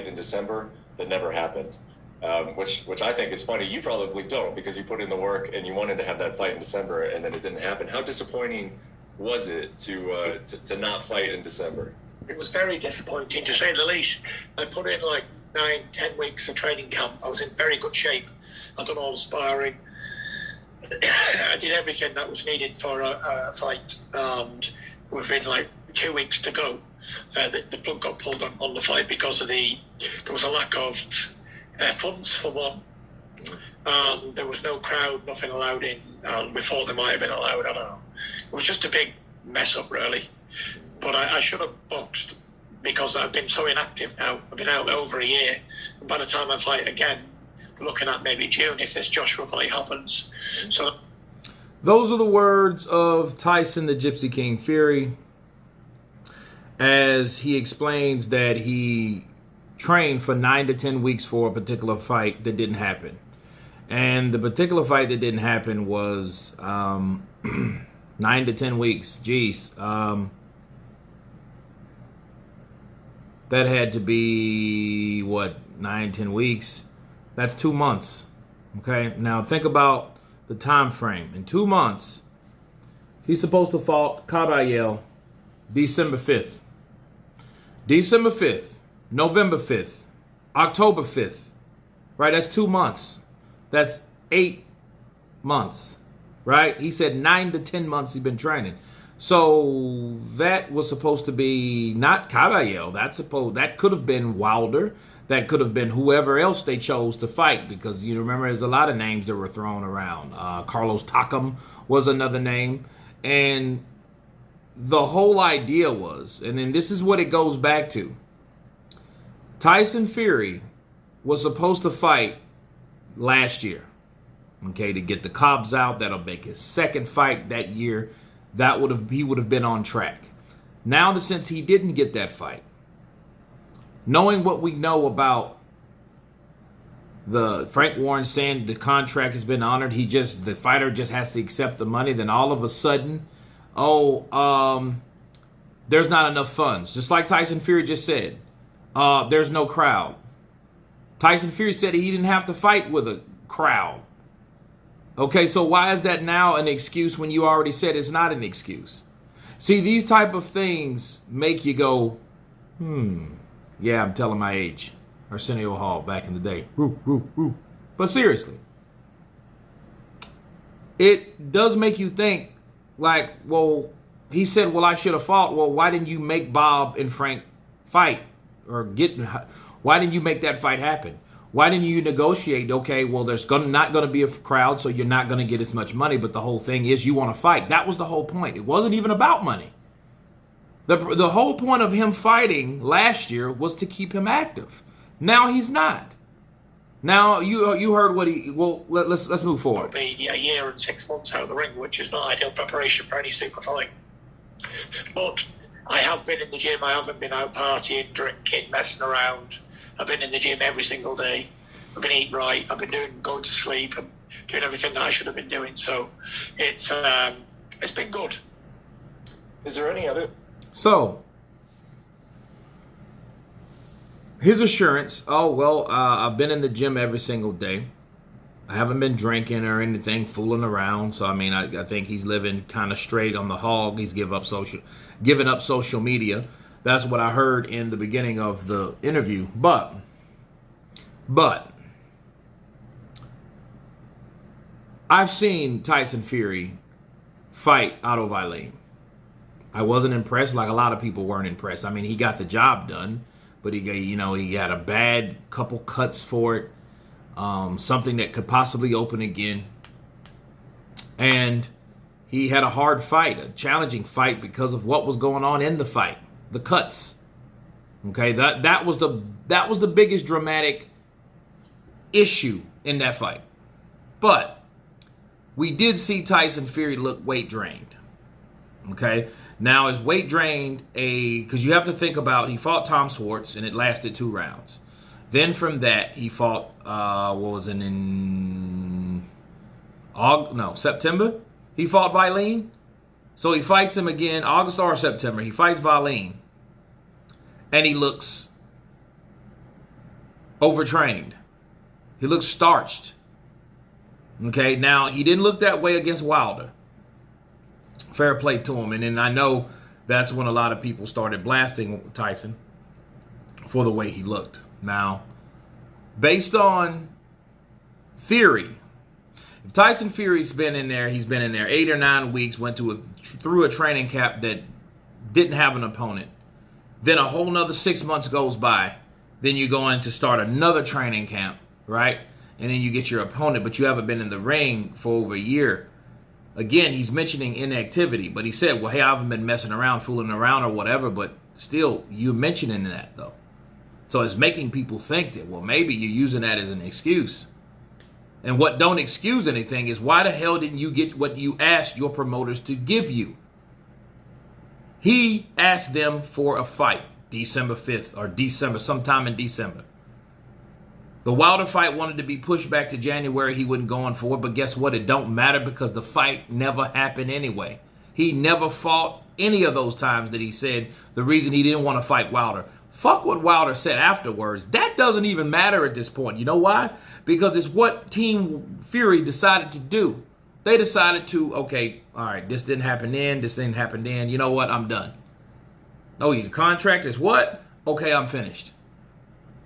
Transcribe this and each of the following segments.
fight in December that never happened. Which I think is funny. You probably don't, because you put in the work and you wanted to have that fight in December and then it didn't happen. How disappointing was it to not fight in December? It was very disappointing, to say the least. I put in like 9-10 weeks of training camp. I was in very good shape. I'd done all the sparring. I did everything that was needed for a fight. And within like 2 weeks to go, the plug got pulled on the fight because there was a lack of funds for one. There was no crowd, nothing allowed in. We thought they might have been allowed, I don't know. It was just a big mess up, really. But I should have boxed, because I've been so inactive now. I've been out over a year. And by the time I fight again, we're looking at maybe June if this Joshua fight happens. So those are the words of Tyson the Gypsy King Fury, as he explains that he trained for 9 to 10 weeks for a particular fight that didn't happen. And the particular fight that didn't happen was 9 to 10 weeks. Geez. That had to be, 9, 10 weeks? That's 2 months. Okay? Now think about the time frame. In 2 months, he's supposed to fight Caballero December 5th. December 5th. November 5th, October 5th, right? That's 2 months. That's 8 months, right? He said 9 to 10 months he's been training. So that was supposed to be not Caballero. That could have been Wilder. That could have been whoever else they chose to fight, because you remember there's a lot of names that were thrown around. Carlos Takam was another name. And the whole idea was, and then this is what it goes back to. Tyson Fury was supposed to fight last year, okay, to get the Cobbs out. That'll make his second fight that year. He would have been on track. Now, since he didn't get that fight, knowing what we know about the Frank Warren saying the contract has been honored, the fighter just has to accept the money. Then all of a sudden, there's not enough funds. Just like Tyson Fury just said. There's no crowd. Tyson Fury said he didn't have to fight with a crowd. Okay, so why is that now an excuse when you already said it's not an excuse? See, these type of things make you go, yeah, I'm telling my age. Arsenio Hall back in the day. But seriously, it does make you think, like, well, he said, well, I should have fought. Well, why didn't you make Bob and Frank fight? Why didn't you make that fight happen? Why didn't you negotiate? Okay, well, there's not going to be a crowd, so you're not going to get as much money. But the whole thing is you want to fight. That was the whole point. It wasn't even about money. The whole point of him fighting last year was to keep him active. Now he's not. Now you heard what he. Well, let's move forward. It'll be a year and 6 months out of the ring, which is not ideal preparation for any super fight. But I have been in the gym. I haven't been out partying, drinking, messing around. I've been in the gym every single day. I've been eating right. I've been going to sleep and doing everything that I should have been doing. So it's been good. Is there any other? So his assurance, I've been in the gym every single day. I haven't been drinking or anything, fooling around. So, I mean, I think he's living kind of straight on the hog. He's giving up social media. That's what I heard in the beginning of the interview. But I've seen Tyson Fury fight Otto Wallin. I wasn't impressed, like a lot of people weren't impressed. I mean, he got the job done, but he had a bad couple cuts for it. Something that could possibly open again. And he had a hard fight, a challenging fight, because of what was going on in the fight, the cuts. Okay, that was the biggest dramatic issue in that fight. But we did see Tyson Fury look weight drained. Okay, now is weight drained because you have to think about, he fought Tom Schwartz and it lasted 2 rounds. Then from that, he fought, September? He fought Wallin. So he fights him again, August or September. He fights Wallin. And he looks overtrained. He looked starched. Okay, now he didn't look that way against Wilder. Fair play to him. And then I know that's when a lot of people started blasting Tyson for the way he looked. Now, based on theory, if Tyson Fury's been in there, he's been in there 8 or 9 weeks, went through a training camp that didn't have an opponent. Then a whole nother 6 months goes by. Then you go in to start another training camp, right? And then you get your opponent, but you haven't been in the ring for over a year. Again, he's mentioning inactivity, but he said, well, hey, I haven't been messing around, fooling around or whatever, but still, you're mentioning that, though. So it's making people think that, well, maybe you're using that as an excuse. And what don't excuse anything is, why the hell didn't you get what you asked your promoters to give you? He asked them for a fight December 5th or sometime in December. The Wilder fight wanted to be pushed back to January. He wasn't going for it, but guess what? It don't matter because the fight never happened anyway. He never fought any of those times that he said the reason he didn't want to fight Wilder. Fuck what Wilder said afterwards. That doesn't even matter at this point. You know why? Because it's what Team Fury decided to do. They decided to, okay, all right, this didn't happen then, this didn't happen then. You know what? I'm done. Oh, your contract is what? Okay, I'm finished.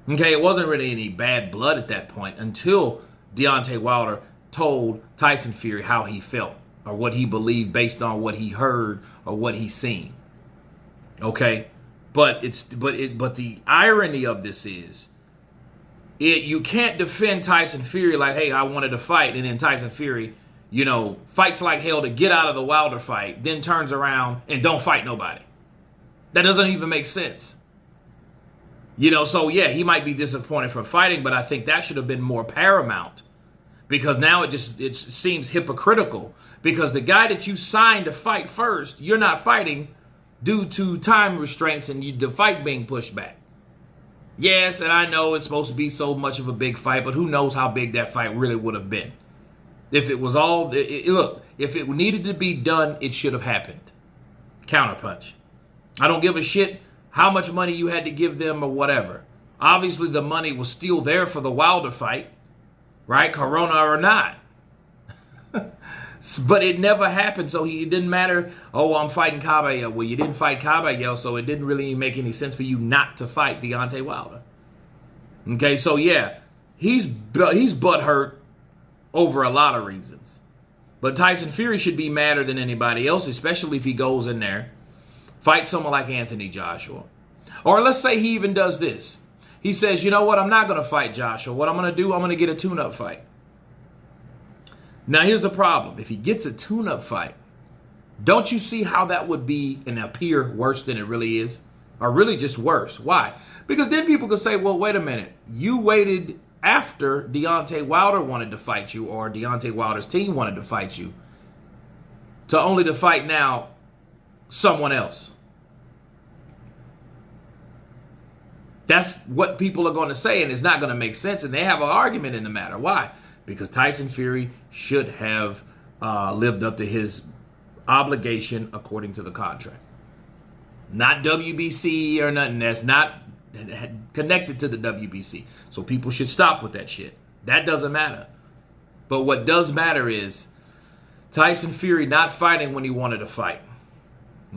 Okay, it wasn't really any bad blood at that point until Deontay Wilder told Tyson Fury how he felt or what he believed based on what he heard or what he seen. Okay, but the irony of this is, you can't defend Tyson Fury like, hey, I wanted to fight, and then Tyson Fury, fights like hell to get out of the Wilder fight, then turns around and don't fight nobody. That doesn't even make sense. So yeah, he might be disappointed for fighting, but I think that should have been more paramount, because now it seems hypocritical, because the guy that you signed to fight first, you're not fighting due to time restraints and the fight being pushed back. Yes, and I know it's supposed to be so much of a big fight, but who knows how big that fight really would have been. If it was all, look, if it needed to be done, it should have happened. Counterpunch. I don't give a shit how much money you had to give them or whatever. Obviously, the money was still there for the Wilder fight, right? Corona or not. But it never happened, so it didn't matter, oh, I'm fighting Caballero. Well, you didn't fight Caballero, so it didn't really make any sense for you not to fight Deontay Wilder. Okay, so yeah, he's butthurt over a lot of reasons. But Tyson Fury should be madder than anybody else, especially if he goes in there, fight someone like Anthony Joshua. Or let's say he even does this. He says, you know what, I'm not going to fight Joshua. What I'm going to do, I'm going to get a tune-up fight. Now, here's the problem. If he gets a tune-up fight, don't you see how that would be and appear worse than it really is? Or really just worse. Why? Because then people could say, well, wait a minute. You waited after Deontay Wilder wanted to fight you, or Deontay Wilder's team wanted to fight you, to only to fight now someone else. That's what people are going to say, and it's not going to make sense, and they have an argument in the matter. Why? Because Tyson Fury should have lived up to his obligation according to the contract. Not WBC or nothing. That's not connected to the WBC. So people should stop with that shit. That doesn't matter. But what does matter is Tyson Fury not fighting when he wanted to fight.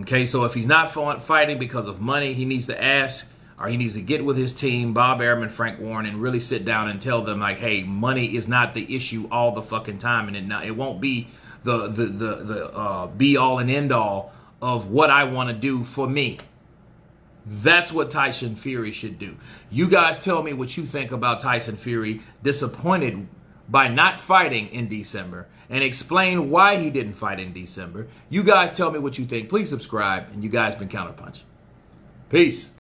Okay, so if he's not fighting because of money, he needs to ask, or he needs to get with his team, Bob Arum and Frank Warren, and really sit down and tell them, like, hey, money is not the issue all the fucking time, and it won't be the be all and end all of what I want to do for me. That's what Tyson Fury should do. You guys tell me what you think about Tyson Fury disappointed by not fighting in December, and explain why he didn't fight in December. You guys tell me what you think. Please subscribe, and you guys been Counterpunch. Peace.